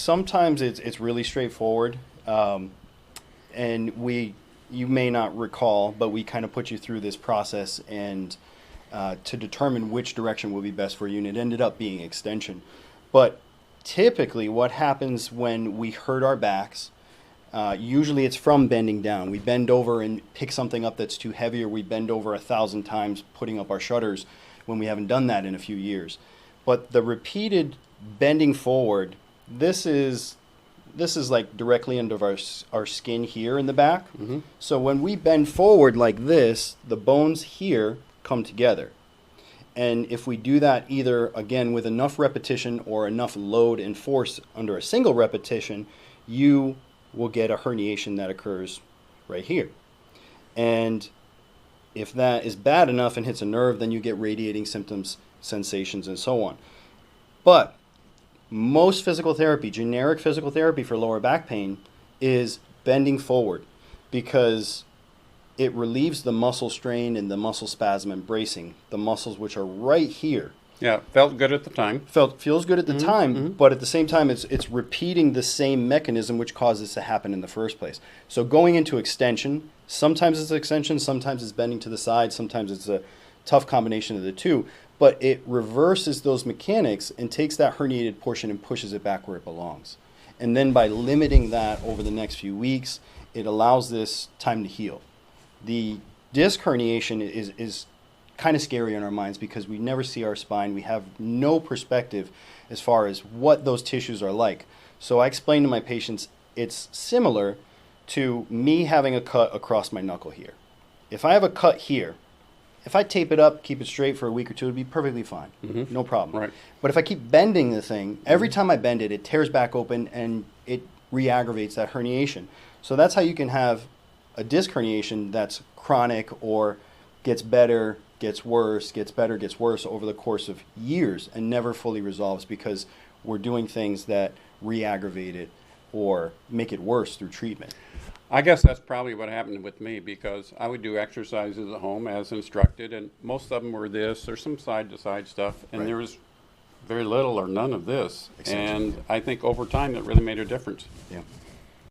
sometimes it's really straightforward, and you may not recall, but we kind of put you through this process and to determine which direction will be best for you, and it ended up being extension. But typically, what happens when we hurt our backs? Usually, it's from bending down. We bend over and pick something up that's too heavy, or we bend over 1,000 times putting up our shutters when we haven't done that in a few years. But the repeated bending forward, this is like directly under our skin here in the back. Mm-hmm. So when we bend forward like this, the bones here come together. And if we do that either, again, with enough repetition or enough load and force under a single repetition, you will get a herniation that occurs right here. And if that is bad enough and hits a nerve, then you get radiating symptoms, sensations, and so on. But most physical therapy, generic physical therapy for lower back pain, is bending forward because it relieves the muscle strain and the muscle spasm and bracing, the muscles which are right here. Yeah, felt good at the time. Feels good at the time, but at the same time, it's repeating the same mechanism which caused this to happen in the first place. So going into extension, sometimes it's extension, sometimes it's bending to the side, sometimes it's a tough combination of the two, but it reverses those mechanics and takes that herniated portion and pushes it back where it belongs. And then by limiting that over the next few weeks, it allows this time to heal. The disc herniation is kind of scary in our minds because we never see our spine. We have no perspective as far as what those tissues are like. So I explain to my patients it's similar to me having a cut across my knuckle here. If I have a cut here, if I tape it up, keep it straight for a week or two, it'd be perfectly fine. Mm-hmm. No problem. Right. But if I keep bending the thing, every time I bend it, it tears back open and it re-aggravates that herniation. So that's how you can have a disc herniation that's chronic or gets better, gets worse, gets better, gets worse over the course of years and never fully resolves because we're doing things that re-aggravate it or make it worse through treatment. I guess that's probably what happened with me because I would do exercises at home as instructed, and most of them were this or some side-to-side stuff, and Right. there was very little or none of this. Extension. And I think over time that really made a difference. Yeah.